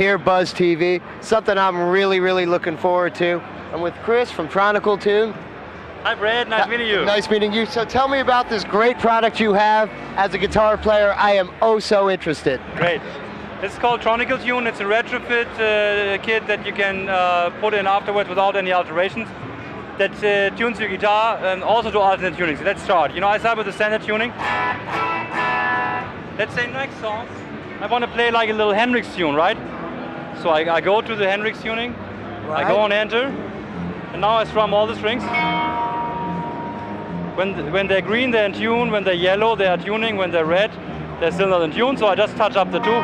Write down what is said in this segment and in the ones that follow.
here, Buzz TV. Something I'm really looking forward to. I'm with Chris from Tronical Tune. Hi Brad, nice meeting you. Nice meeting you. So tell me about this great product you have. As a guitar player, I am oh so interested. Great. It's called Tronical Tune. It's a retrofit kit that you can put in afterwards without any alterations. That tunes your guitar and also to alternate tunings. Let's start. I start with the standard tuning. Let's say next song, I want to play like a little Hendrix tune, right? So I go to the Hendrix tuning, right. I go on enter, and now I strum all the strings. When they're green, they're in tune. When they're yellow, they are tuning. When they're red, they're still not in tune. So I just touch up the two,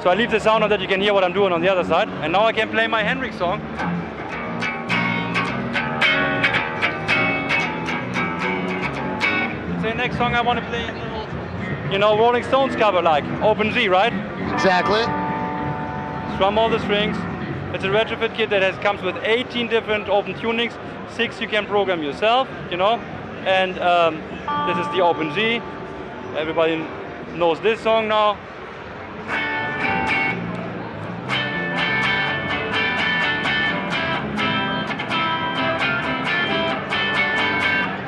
So I leave the sound on that you can hear what I'm doing on the other side. And now I can play my Hendrix song. Say next song I want to play a little, Rolling Stones cover like Open G, right? Exactly. Strum all the strings. It's a retrofit kit that comes with 18 different open tunings. 6 you can program yourself, And this is the Open G. Everybody knows this song now.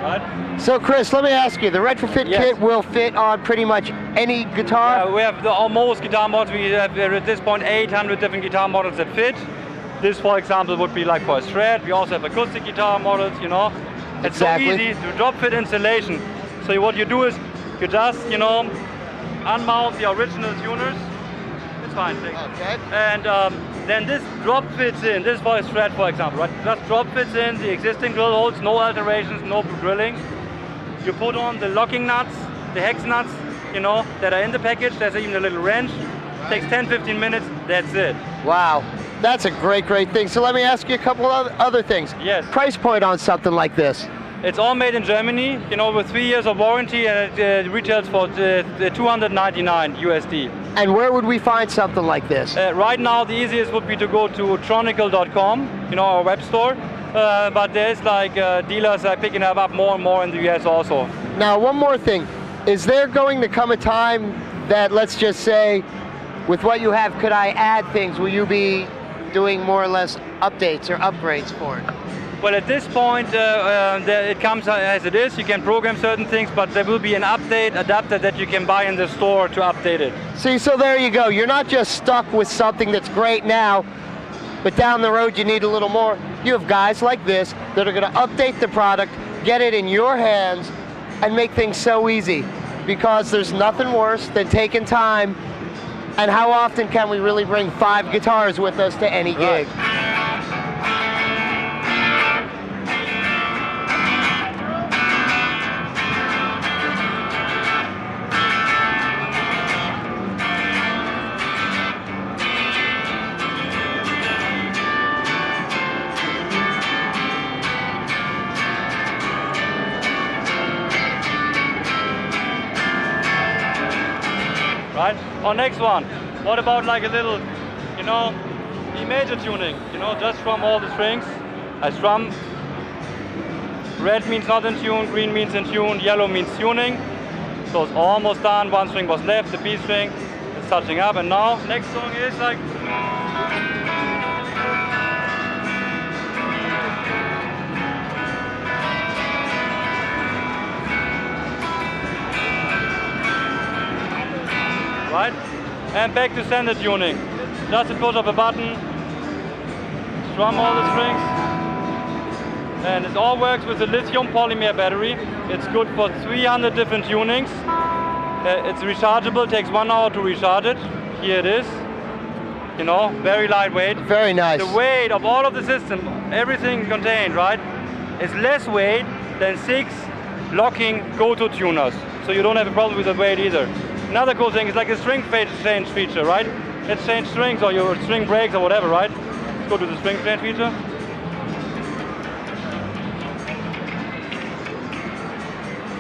Right. So Chris, let me ask you, the retrofit kit will fit on pretty much any guitar? Yeah, we have most guitar models. We have at this point 800 different guitar models that fit. This, for example, would be like for a Strat. We also have acoustic guitar models, It's exactly. so easy to drop fit installation. So what you do is you just, unmount the original tuners. It's fine. Okay. And then this drop fits in. This is for a Strat, for example, right? Just drop fits in the existing drill holes, no alterations, no drilling. You put on the locking nuts, the hex nuts, that are in the package. There's even a little wrench. Takes 10-15 minutes. That's it. Wow. That's a great thing. So let me ask you a couple of other things. Yes. Price point on something like this? It's all made in Germany, with 3 years of warranty, and it retails for $299 USD. And where would we find something like this? Right now, the easiest would be to go to tronical.com, our web store. But there's like dealers are picking up more and more in the US also. Now, one more thing. Is there going to come a time that, let's just say, with what you have, could I add things? Will you be doing more or less updates or upgrades for it? Well, at this point, it comes as it is. You can program certain things, but there will be an update adapter that you can buy in the store to update it. See, so there you go. You're not just stuck with something that's great now, but down the road you need a little more. You have guys like this that are going to update the product, get it in your hands, and make things so easy. Because there's nothing worse than taking time. And how often can we really bring 5 guitars with us to any gig? Right? Our next one. What about like a little, E major tuning? Just strum all the strings. I strum. Red means not in tune, green means in tune, yellow means tuning. So it's almost done. One string was left, the B string is touching up, and now next song is like. Right? And back to standard tuning. Just a push of a button, strum all the strings, and it all works with a lithium polymer battery. It's good for 300 different tunings. It's rechargeable, takes 1 hour to recharge it. Here it is. Very lightweight. Very nice. The weight of all of the system, everything contained, right, is less weight than 6 locking go-to tuners. So you don't have a problem with the weight either. Another cool thing is like a string change feature, right? Let's change strings or your string breaks or whatever, right? Let's go to the string change feature.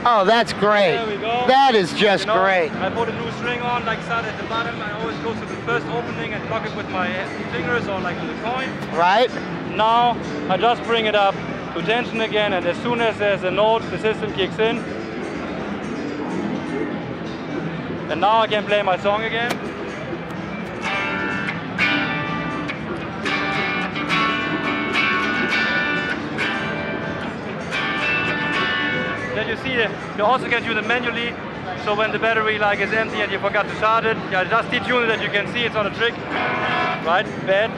Oh, that's great. There we go. That is just great. I put a new string on, like start at the bottom. I always go to the first opening and lock it with my fingers or like with a coin. Right. Now I just bring it up to tension again, and as soon as there's a note, the system kicks in. And now I can play my song again. you see, you also can tune it manually. So when the battery like is empty and you forgot to start it, yeah, just detune it that you can see it's on a trick. Right, bad.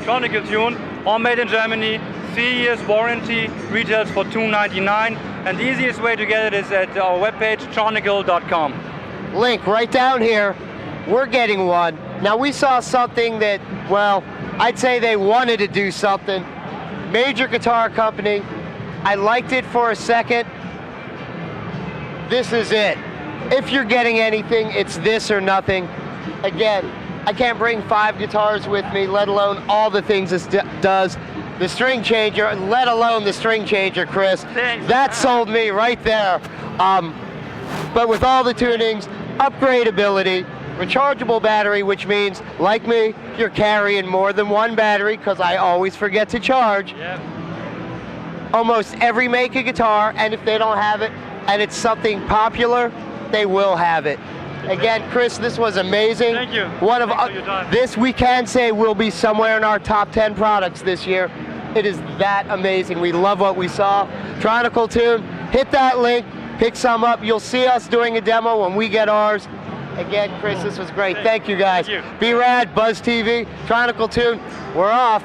Chronicle tune, all made in Germany, 3 years warranty, retails for $2.99, and the easiest way to get it is at our webpage, chronicle.com. Link right down here. We're getting one. Now we saw something that, well, I'd say they wanted to do something. Major guitar company. I liked it for a second. This is it. If you're getting anything, it's this or nothing. Again, I can't bring 5 guitars with me, let alone all the things this does. The string changer, let alone the string changer, Chris. Thanks. That sold me right there. But with all the tunings, upgradability, rechargeable battery, which means, like me, you're carrying more than one battery, because I always forget to charge. Yep. Almost every make of guitar, and if they don't have it, and it's something popular, they will have it. Again, Chris, this was amazing. Thank you. One of Thanks for your time. this we can say will be somewhere in our top 10 products this year. It is that amazing. We love what we saw. Chronicle Tune, hit that link, pick some up. You'll see us doing a demo when we get ours. Again, Chris, this was great. Thank you, guys. Thank you. B-Rad, Buzz TV, Chronicle Tune, we're off.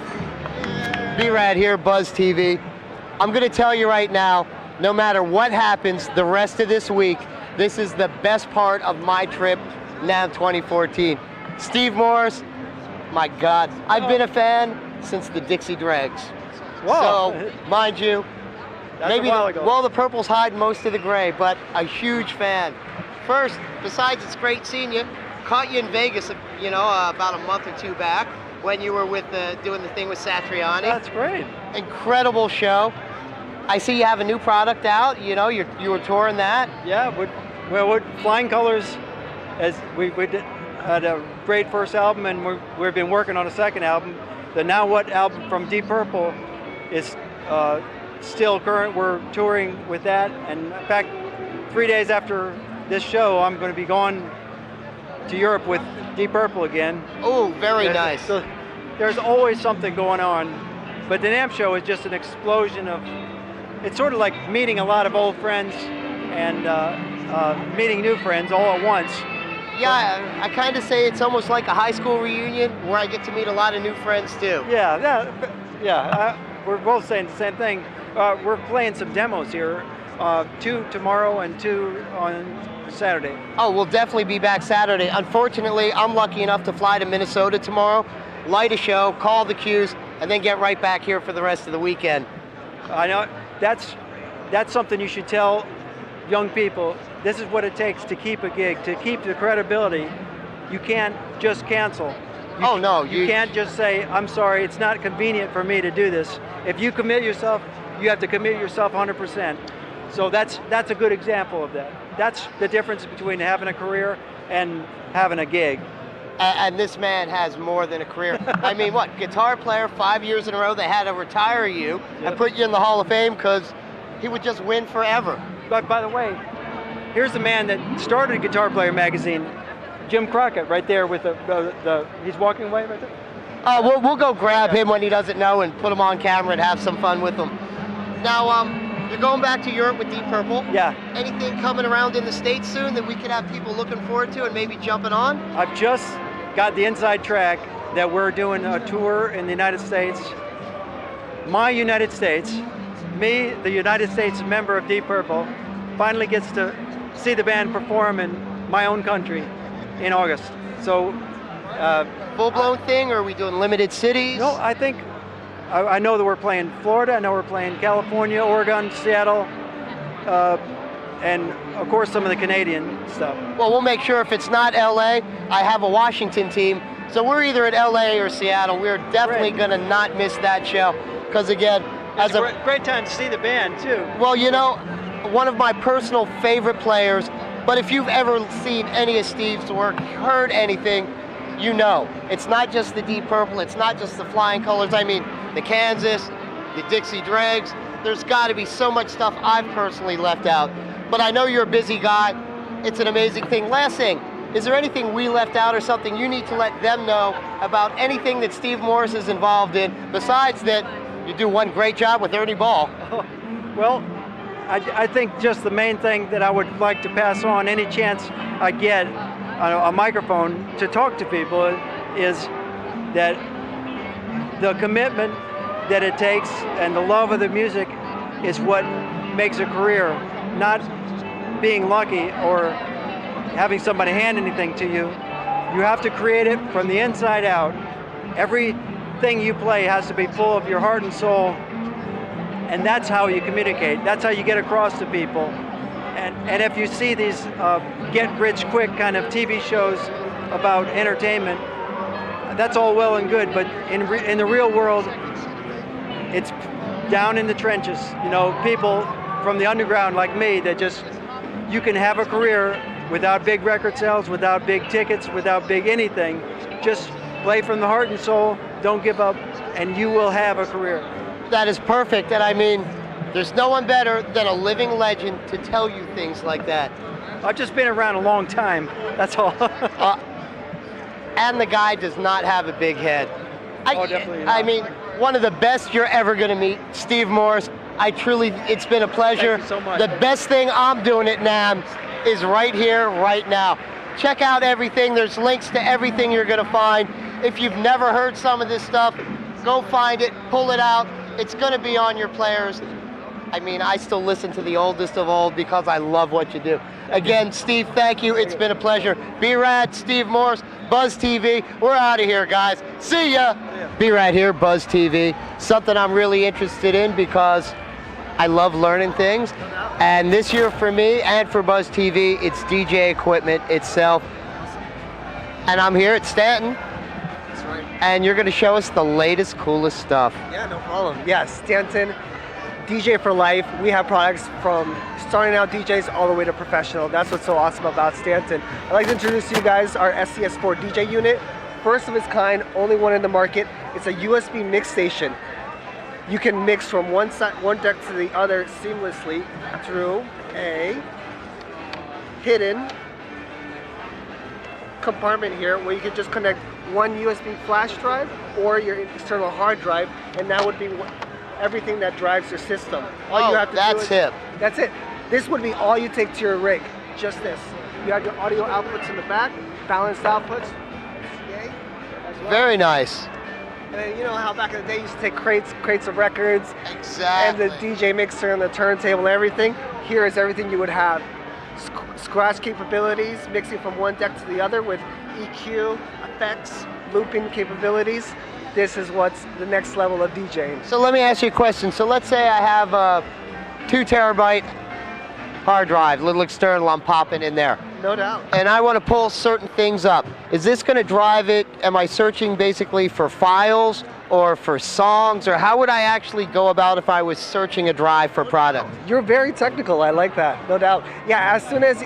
B-Rad here, Buzz TV. I'm gonna tell you right now, no matter what happens the rest of this week, this is the best part of my trip, Namm 2014. Steve Morris, my God, I've been a fan since the Dixie Dregs. Wow. So, mind you, That's maybe a while ago. well, the purples hide most of the gray, but a huge fan. First, besides it's great seeing you, caught you in Vegas, you know, about a month or two back when you were with doing the thing with Satriani. That's great. Incredible show. I see you have a new product out. You know, you were touring that. Yeah, we're Flying Colors, as we had a great first album, and we've been working on a second album. The Now What album from Deep Purple is still current. We're touring with that, and in fact, 3 days after this show, I'm going to be going to Europe with Deep Purple again. Oh, very nice. So there's always something going on, but the Namm show is just an explosion of. It's sort of like meeting a lot of old friends and meeting new friends all at once. Yeah, I kind of say it's almost like a high school reunion where I get to meet a lot of new friends too. Yeah. We're both saying the same thing. We're playing some demos here, 2 tomorrow and 2 on Saturday. Oh, we'll definitely be back Saturday. Unfortunately, I'm lucky enough to fly to Minnesota tomorrow, light a show, call the cues, and then get right back here for the rest of the weekend. I know that's something you should tell young people. This is what it takes to keep a gig, to keep the credibility. You can't just cancel. You can't just say, I'm sorry, it's not convenient for me to do this. If you commit yourself, you have to commit yourself 100%. So that's a good example of that. That's the difference between having a career and having a gig. And this man has more than a career. I mean, what, guitar player, 5 years in a row, they had to retire you and put you in the Hall of Fame because he would just win forever. But by the way, here's the man that started Guitar Player magazine, Jim Crockett, right there with he's walking away right there. We'll go grab him when he doesn't know and put him on camera and have some fun with him. Now, you're going back to Europe with Deep Purple. Yeah. Anything coming around in the States soon that we could have people looking forward to and maybe jumping on? I've just got the inside track that we're doing a tour in the United States. My United States, me, the United States member of Deep Purple, finally gets to see the band perform in my own country in August. So, full-blown thing, or are we doing limited cities? No, I think, I know that we're playing Florida, I know we're playing California, Oregon, Seattle, and of course some of the Canadian stuff. Well, we'll make sure if it's not LA, I have a Washington team, so we're either at LA or Seattle. We're definitely going to not miss that show, because again, it's a great time to see the band too. Well, you know, one of my personal favorite players, but if you've ever seen any of Steve's work, heard anything, you know. It's not just the Deep Purple, it's not just the Flying Colors, I mean the Kansas, the Dixie Dregs, there's got to be so much stuff I've personally left out. But I know you're a busy guy. It's an amazing thing. Last thing, is there anything we left out or something you need to let them know about anything that Steve Morse is involved in, besides that you do one great job with Ernie Ball? Well, I think just the main thing that I would like to pass on any chance I get on a microphone to talk to people is that the commitment that it takes and the love of the music is what makes a career, not being lucky or having somebody hand anything to you. You have to create it from the inside out. Everything you play has to be full of your heart and soul, and that's how you communicate. That's how you get across to people. And if you see these get-rich-quick kind of TV shows about entertainment, that's all well and good, but in the real world, it's down in the trenches. You know, people from the underground like me that just, you can have a career without big record sales, without big tickets, without big anything. Just play from the heart and soul, don't give up, and you will have a career. That is perfect, and I mean, there's no one better than a living legend to tell you things like that. I've just been around a long time, that's all. And the guy does not have a big head. Definitely not. I mean, one of the best you're ever gonna meet, Steve Morse. It's been a pleasure. Thank you so much. The best thing I'm doing at Namm is right here, right now. Check out everything. There's links to everything you're gonna find. If you've never heard some of this stuff, go find it, pull it out. It's gonna be on your players. I mean, I still listen to the oldest of old because I love what you do. Again, Steve, thank you. It's been a pleasure. B-Rad, Steve Morse, Buzz TV. We're out of here, guys. See ya. B-Rad here, Buzz TV. Something I'm really interested in because I love learning things. And this year for me and for Buzz TV, it's DJ equipment itself. And I'm here at Stanton. That's right. And you're gonna show us the latest, coolest stuff. Yeah, no problem. Yes, Stanton, DJ for life. We have products from starting out DJs all the way to professional. That's what's so awesome about Stanton. I'd like to introduce you guys our SCS4 DJ unit. First of its kind, only one in the market. It's a USB mix station. You can mix from one deck to the other seamlessly through a hidden compartment here where you can just connect one USB flash drive or your external hard drive, and that would be everything that drives your system. All you have to that's do is, hip. That's it. This would be all you take to your rig, just this. You have your audio outputs in the back, balanced outputs, CA as well. Very nice. And then you know how back in the day you used to take crates of records, Exactly. and the DJ mixer and the turntable and everything. Here is everything you would have. Scratch capabilities, mixing from one deck to the other with EQ, effects, looping capabilities. This is what's the next level of DJing. So let me ask you a question. So let's say I have a 2 terabyte hard drive, little external I'm popping in there. No doubt. And I want to pull certain things up. Is this going to drive it? Am I searching basically for files or for songs, or how would I actually go about if I was searching a drive for product? You're very technical, I like that, no doubt. Yeah, as soon as,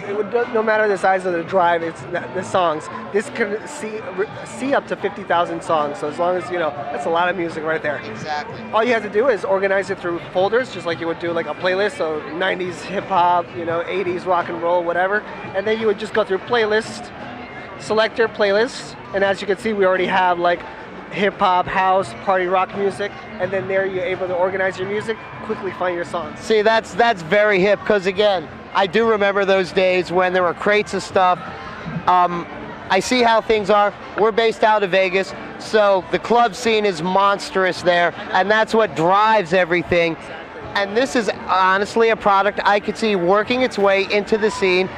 no matter the size of the drive, it's the songs. This can see up to 50,000 songs, so as long as, you know, that's a lot of music right there. Exactly. All you have to do is organize it through folders, just like you would do like a playlist, so 90s hip hop, you know, 80s rock and roll, whatever. And then you would just go through playlist, select your playlist, and as you can see, we already have like hip hop, house, party rock music, and then there you're able to organize your music, quickly find your songs. See, that's very hip, because again, I do remember those days when there were crates of stuff. I see how things are. We're based out of Vegas, so the club scene is monstrous there, and that's what drives everything. And this is honestly a product I could see working its way into the scene.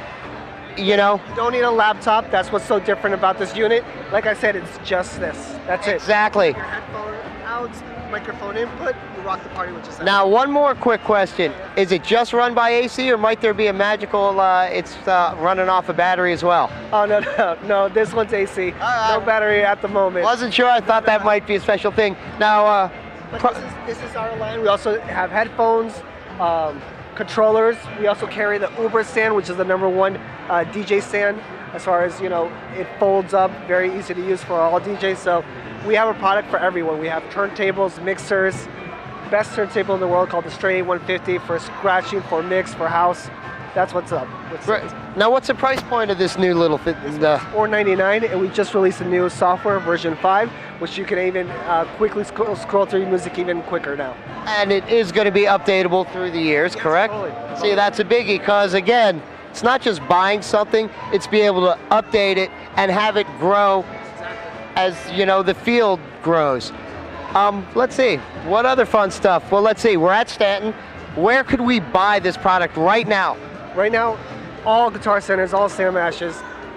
You know? You don't need a laptop. That's what's so different about this unit. Like I said, it's just this. That's it. Exactly. Your headphone out, microphone input, you rock the party with just that. Now, one more quick question. Is it just run by AC, or might there be a magical, it's running off a battery as well? Oh, no, this one's AC. No battery at the moment. Wasn't sure. I thought that might be a special thing. Now, but this is our line. We also have headphones, controllers. We also carry the Uber stand, which is the #1 DJ stand. As far as, you know, it folds up, very easy to use for all DJs. So we have a product for everyone. We have turntables, mixers, best turntable in the world called the Stray 150 for scratching, for mix, for house. That's what's up. Now, what's the price point of this new little fit? $499, and we just released a new software, version 5, which you can even quickly scroll through your music even quicker now. And it is going to be updatable through the years, yes, correct? Totally. See, that's a biggie, because again, it's not just buying something, it's being able to update it and have it grow as, you know, the field grows. Let's see, what other fun stuff? Well, let's see, we're at Stanton. Where could we buy this product right now? Right now, all guitar centers, all Sam Ashes,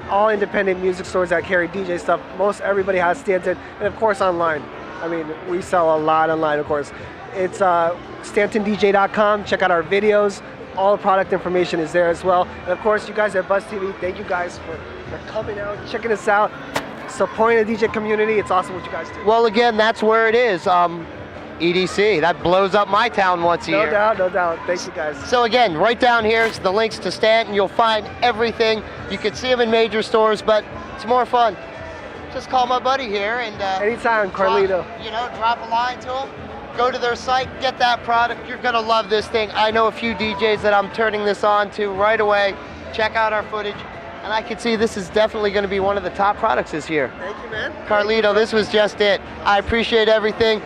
all independent music stores that carry DJ stuff, most everybody has Stanton, and of course online. I mean, we sell a lot online, of course. It's StantonDJ.com, check out our videos, all the product information is there as well. And of course, you guys at BuzzTV, thank you guys for coming out, checking us out, supporting the DJ community. It's awesome what you guys do. Well, again, that's where it is. EDC, that blows up my town once a year. No doubt, no doubt. Thank you guys. So again, right down here is the links to Stanton. You'll find everything. You can see them in major stores, but it's more fun. Just call my buddy here and anytime, Carlito. Drop a line to him. Go to their site, get that product. You're gonna love this thing. I know a few DJs that I'm turning this on to right away. Check out our footage. And I can see this is definitely going to be one of the top products this year. Thank you, man. Carlito, this was just it. I appreciate everything.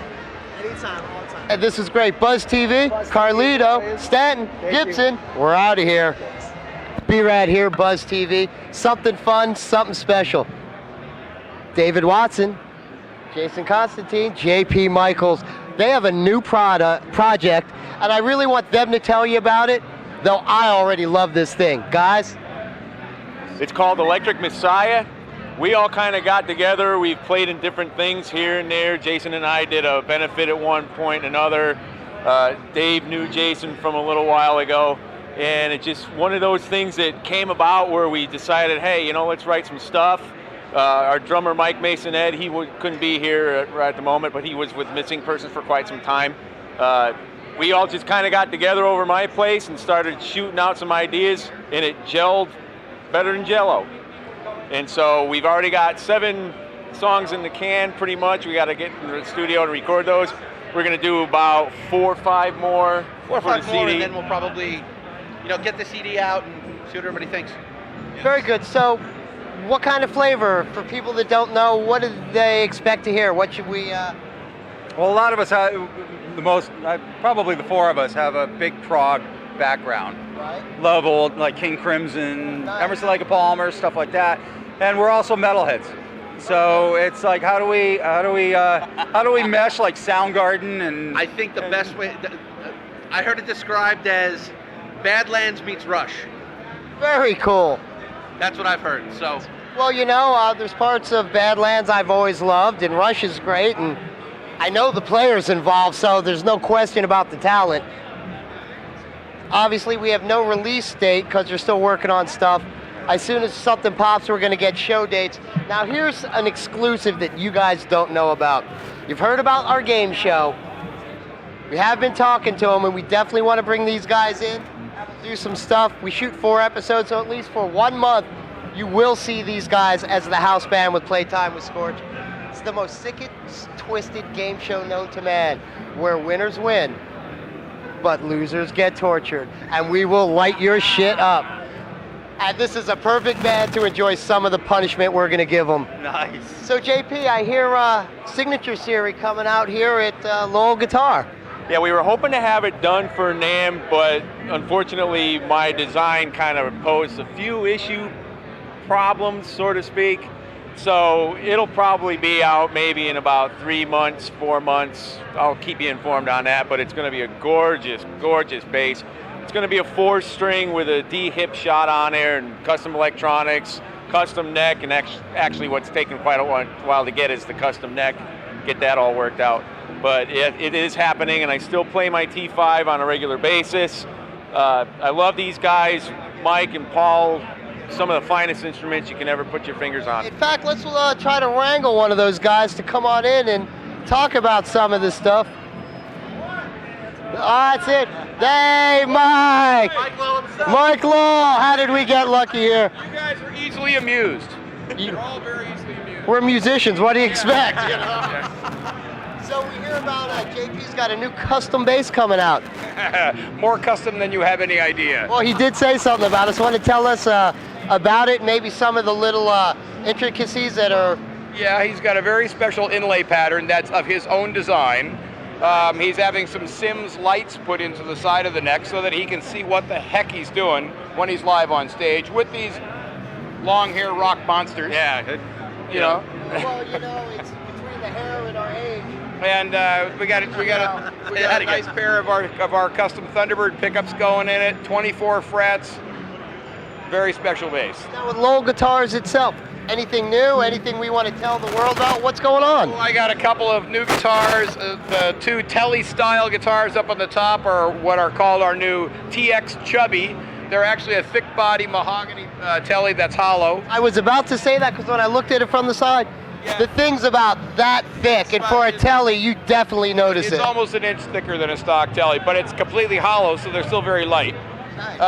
Anytime, all the time. And this is great. Buzz TV, Carlito, Stanton, Gibson. We're out of here. B-Rad here, Buzz TV. Something fun, something special. David Watson, Jason Constantine, JP Michaels. They have a new project, and I really want them to tell you about it, though I already love this thing. Guys? It's called Electric Messiah. We all kind of got together. We've played in different things here and there. Jason and I did a benefit at one point, another. Dave knew Jason from a little while ago. And it's just one of those things that came about where we decided, hey, let's write some stuff. Our drummer, Mike Mason-Ed, he couldn't be here at the moment, but he was with Missing Persons for quite some time. We all just kind of got together over my place and started shooting out some ideas, and it gelled better than Jell-O. And so we've already got 7 songs in the can, pretty much. We got to get in the studio and record those. We're going to do about 4 or 5 more for the CD. CD. And then we'll probably, get the CD out and see what everybody thinks. Very good. So what kind of flavor, for people that don't know, what do they expect to hear? What should we... Well, a lot of us have, probably the 4 of us have a big prog background. Right. Love old, like King Crimson, nice. Emerson, Lake and Palmer, stuff like that. And we're also metalheads. So it's like, how do we mesh like Soundgarden and... I think the best way, I heard it described as Badlands meets Rush. Very cool. That's what I've heard, so. Well, there's parts of Badlands I've always loved, and Rush is great, and I know the players involved, so there's no question about the talent. Obviously, we have no release date because they're still working on stuff. As soon as something pops, we're going to get show dates. Now, here's an exclusive that you guys don't know about. You've heard about our game show. We have been talking to them, and we definitely want to bring these guys in, do some stuff. We shoot 4 episodes, so at least for 1 month, you will see these guys as the house band with Playtime with Scorch. It's the most sickest, twisted game show known to man, where winners win, but losers get tortured, and we will light your shit up. And this is a perfect band to enjoy some of the punishment we're gonna give them. Nice. So JP, I hear Signature Series coming out here at Lowell Guitar. Yeah, we were hoping to have it done for Namm, but unfortunately my design kind of posed a few issue problems, so to speak. So it'll probably be out maybe in about 3 months, 4 months. I'll keep you informed on that, but it's going to be a gorgeous, gorgeous bass. It's going to be a 4-string with a D hip shot on there and custom electronics, custom neck, and actually what's taken quite a while to get is the custom neck, get that all worked out. But it is happening, and I still play my T5 on a regular basis. I love these guys, Mike and Paul, some of the finest instruments you can ever put your fingers on. In fact, let's try to wrangle one of those guys to come on in and talk about some of this stuff. That's it. Hey, Mike! Mike Law, how did we get lucky here? You guys are easily amused. You're all very easily amused. We're musicians, what do you expect? So we hear hear about JP's got a new custom bass coming out. More custom than you have any idea. Well, he did say something about it. So want to tell us about it, maybe some of the little intricacies that are... Yeah, he's got a very special inlay pattern that's of his own design. He's having some Sims lights put into the side of the neck so that he can see what the heck he's doing when he's live on stage with these long hair rock monsters. Yeah. You know. Well, it's between the hair and our age. And we got a nice pair of our custom Thunderbird pickups going in it, 24 frets. Very special bass. Now with Lowell Guitars itself, anything new? Anything we want to tell the world about? What's going on? Well, I got a couple of new guitars. The two Telly-style guitars up on the top are what are called our new TX Chubby. They're actually a thick body mahogany Telly that's hollow. I was about to say that because when I looked at it from the side, the thing's about that thick, and for a Telly, you definitely notice it. It's almost an inch thicker than a stock Telly, but it's completely hollow, so they're still very light. Nice.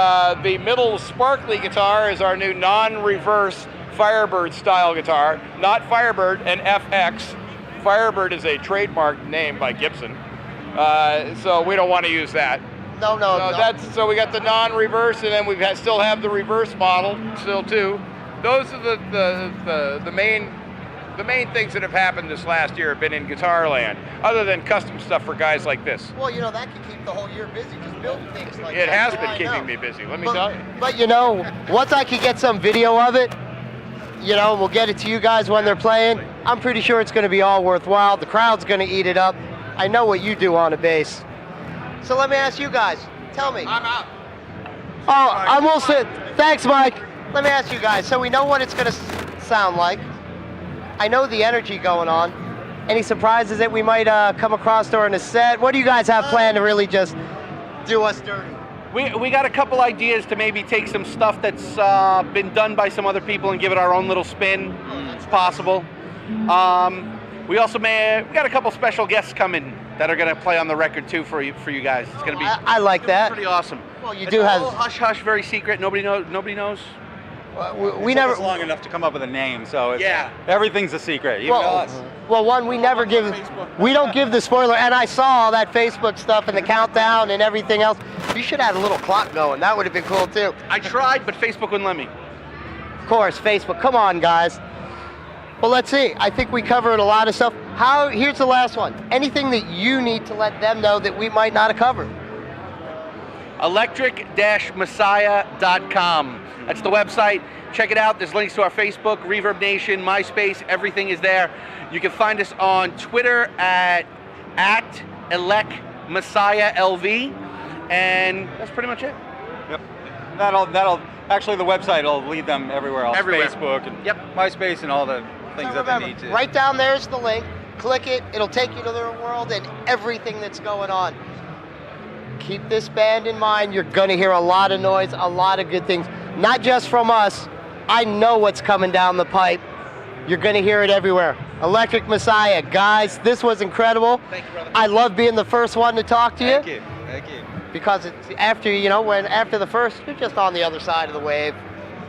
The middle sparkly guitar is our new non-reverse Firebird style guitar. Not Firebird, an FX. Firebird is a trademark name by Gibson, so we don't want to use that. No. So we got the non-reverse, and then we still have the reverse model still too. Those are the main things that have happened this last year have been in guitar land, other than custom stuff for guys like this. Well, that could keep the whole year busy, just building things like that. It has been keeping me busy, let me tell you. But once I could get some video of it, we'll get it to you guys when they're playing. I'm pretty sure it's going to be all worthwhile. The crowd's going to eat it up. I know what you do on a bass. So let me ask you guys, tell me. I'm out. Oh, I will say, thanks, Mike. Let me ask you guys, so we know what it's going to sound like. I know the energy going on. Any surprises that we might come across during the set? What do you guys have planned to really just do us dirty? We got a couple ideas to maybe take some stuff that's been done by some other people and give it our own little spin. It's possible. We got a couple special guests coming that are going to play on the record too for you guys. It's going to be. I like that. Pretty awesome. Well, you it's do have hush hush, very secret. Nobody knows. We never. It's long enough to come up with a name, so everything's a secret. Even us. Well, we don't give the spoiler. And I saw all that Facebook stuff and the countdown and everything else. You should have had a little clock going. That would have been cool too. I tried, but Facebook wouldn't let me. Of course, Facebook. Come on, guys. Well, let's see. I think we covered a lot of stuff. Here's the last one. Anything that you need to let them know that we might not have covered? Electric-Messiah.com. That's the website. Check it out. There's links to our Facebook, Reverb Nation, MySpace. Everything is there. You can find us on Twitter at ElecMessiahLV, and that's pretty much it. Yep. That'll actually, the website will lead them everywhere else. Everywhere. Facebook and MySpace and all the things that they need to. Right down there's the link. Click it. It'll take you to their world and everything that's going on. Keep this band in mind. You're going to hear a lot of noise, a lot of good things. Not just from us. I know what's coming down the pipe. You're going to hear it everywhere. Electric Messiah. Guys, this was incredible. Thank you, brother. I love being the first one to talk to you. Thank you. Because it's after the first, you're just on the other side of the wave.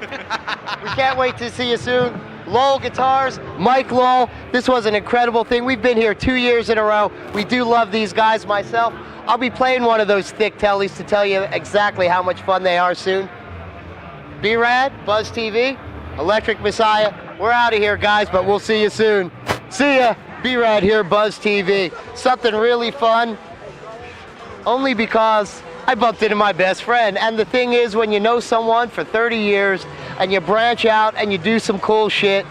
We can't wait to see you soon. Lowell Guitars, Mike Lowell. This was an incredible thing. We've been here 2 years in a row. We do love these guys. Myself, I'll be playing one of those thick tellies to tell you exactly how much fun they are soon. B-Rad, Buzz TV, Electric Messiah. We're out of here, guys, but we'll see you soon. See ya. B-Rad here, Buzz TV. Something really fun, only because I bumped into my best friend. And the thing is, when you know someone for 30 years and you branch out and you do some cool shit,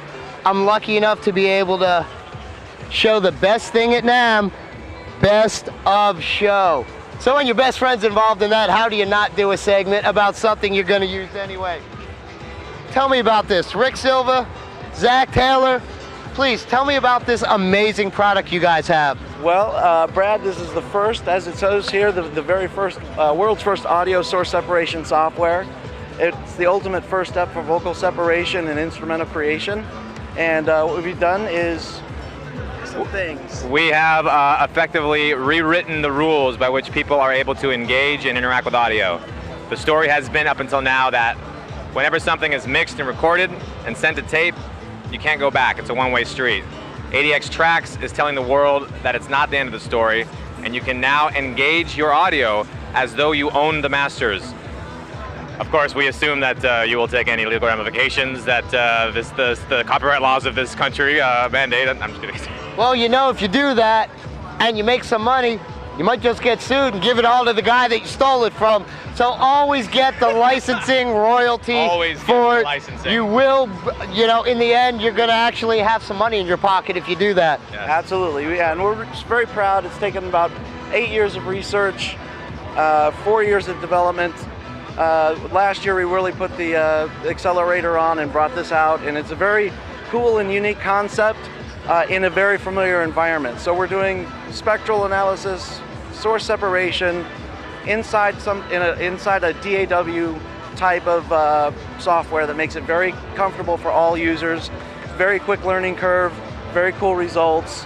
I'm lucky enough to be able to show the best thing at Namm, best of show. So when your best friend's involved in that, how do you not do a segment about something you're going to use anyway? Tell me about this. Rick Silva, Zach Taylor, please tell me about this amazing product you guys have. Well, Brad, this is the first, as it says here, the very first, world's first audio source separation software. It's the ultimate first step for vocal separation and instrumental creation. And what we've done is some things. We have effectively rewritten the rules by which people are able to engage and interact with audio. The story has been up until now that whenever something is mixed and recorded and sent to tape, you can't go back. It's a one-way street. ADX Tracks is telling the world that it's not the end of the story, and you can now engage your audio as though you own the masters. Of course, we assume that you will take any legal ramifications that the copyright laws of this country mandate. I'm just kidding. Well, you know, if you do that and you make some money, you might just get sued and give it all to the guy that you stole it from. So always get the licensing royalty. Always get for the licensing. You will, you know, in the end, you're going to actually have some money in your pocket if you do that. Yes. Absolutely, yeah, and we're just very proud. It's taken about 8 years of research, 4 years of development. Last year we really put the accelerator on and brought this out, and it's a very cool and unique concept in a very familiar environment. So we're doing spectral analysis, source separation, inside a DAW type of software that makes it very comfortable for all users, very quick learning curve, very cool results,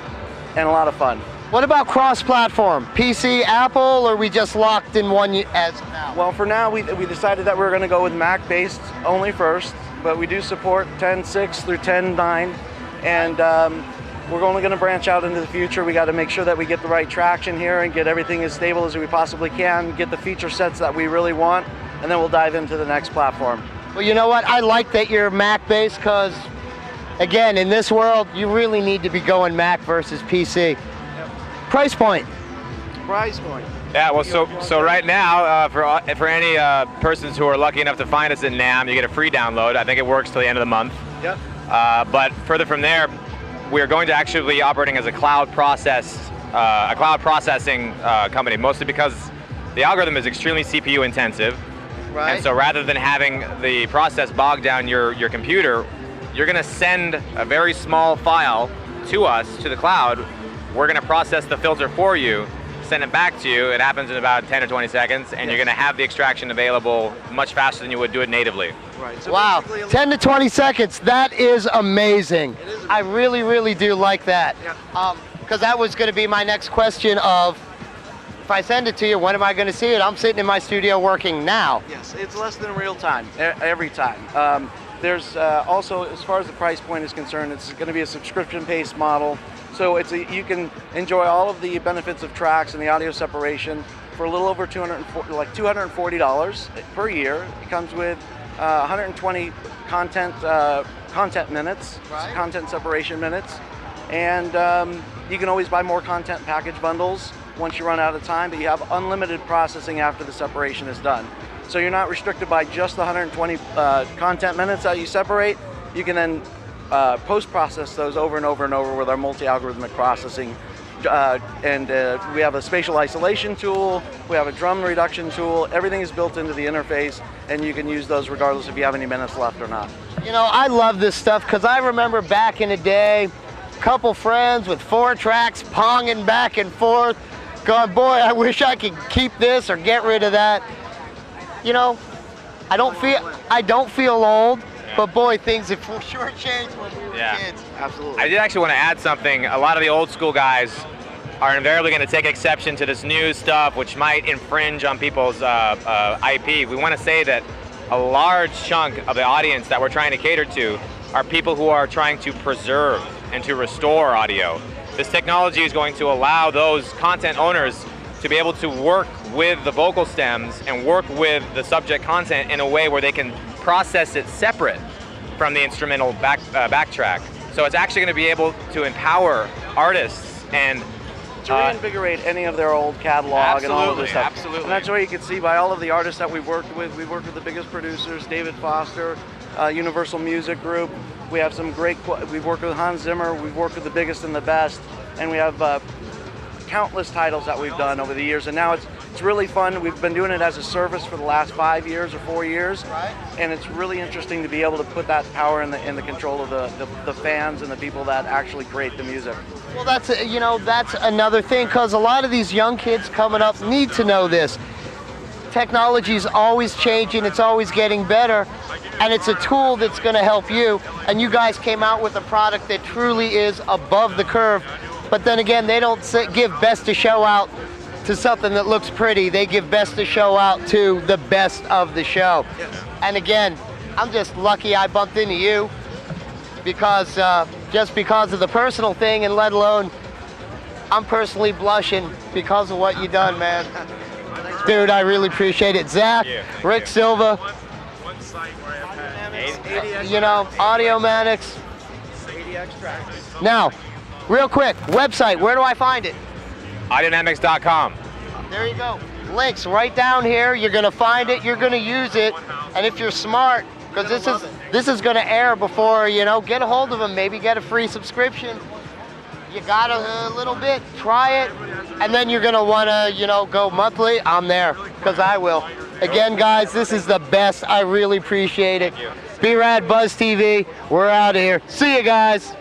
and a lot of fun. What about cross-platform? PC, Apple, or are we just locked in one as now? Well, for now, we decided that we were going to go with Mac-based only first, but we do support 10.6 through 10.9, and we're only going to branch out into the future. We got to make sure that we get the right traction here and get everything as stable as we possibly can, get the feature sets that we really want, and then we'll dive into the next platform. Well, you know what? I like that you're Mac-based because, again, in this world, you really need to be going Mac versus PC. Price point. Price point. Yeah, well, so right now, for any persons who are lucky enough to find us at Namm, you get a free download. I think it works till the end of the month. Yep. But further from there, we're going to actually be operating as a cloud processing company, mostly because the algorithm is extremely CPU intensive. Right. And so rather than having the process bog down your computer, you're going to send a very small file to us, to the cloud. We're going to process the filter for you, send it back to you. It happens in about 10 or 20 seconds, and you're going to have the extraction available much faster than you would do it natively. Right. So wow, 10 to 20 seconds. That is amazing. I really, really do like that. Yeah. Because that was going to be my next question of, if I send it to you, when am I going to see it? I'm sitting in my studio working now. Yes, it's less than real time, every time. There's also, as far as the price point is concerned, it's going to be a subscription-based model. So you can enjoy all of the benefits of tracks and the audio separation for a little over $240 per year. It comes with 120 content minutes, right. Content separation minutes, and you can always buy more content package bundles once you run out of time, but you have unlimited processing after the separation is done. So you're not restricted by just the 120 content minutes that you separate. You can then post-process those over and over and over with our multi-algorithmic processing. We have a spatial isolation tool, we have a drum reduction tool, everything is built into the interface, and you can use those regardless if you have any minutes left or not. You know, I love this stuff because I remember back in the day, a couple friends with 4 tracks ponging back and forth, going, boy, I wish I could keep this or get rid of that. You know, I don't feel old. But boy, things have sure changed when we were kids. Absolutely. I did actually want to add something. A lot of the old school guys are invariably going to take exception to this new stuff, which might infringe on people's IP. We want to say that a large chunk of the audience that we're trying to cater to are people who are trying to preserve and to restore audio. This technology is going to allow those content owners to be able to work with the vocal stems and work with the subject content in a way where they can process it separate from the instrumental backtrack. So it's actually going to be able to empower artists and to reinvigorate any of their old catalog and all of this stuff. Absolutely. And that's what you can see by all of the artists that we've worked with. We've worked with the biggest producers, David Foster, Universal Music Group. We have some great, we've worked with Hans Zimmer, we've worked with the biggest and the best, and we have countless titles that we've done over the years, and now it's really fun. We've been doing it as a service for the last 5 years or 4 years, right. And it's really interesting to be able to put that power in the control of the fans and the people that actually create the music. Well, that's another thing, because a lot of these young kids coming up need to know this. Technology is always changing, it's always getting better, and it's a tool that's going to help you. And you guys came out with a product that truly is above the curve. But then again, they don't give best of show out to something that looks pretty. They give best of show out to the best of the show. Yes. And again, I'm just lucky I bumped into you because just because of the personal thing, and let alone I'm personally blushing because of what you done, man. Dude, I really appreciate it. Zach, Rick Silva, you know, Audiomatics. Now, real quick, website, where do I find it? Audionamics.com. There you go. Links right down here. You're gonna find it, you're gonna use it, and if you're smart, because this is gonna air before, you know, get a hold of them, maybe get a free subscription. You got a little bit, try it, and then you're gonna wanna, you know, go monthly. I'm there, because I will. Again, guys, this is the best. I really appreciate it. B-Rad Buzz TV, we're out of here. See you guys.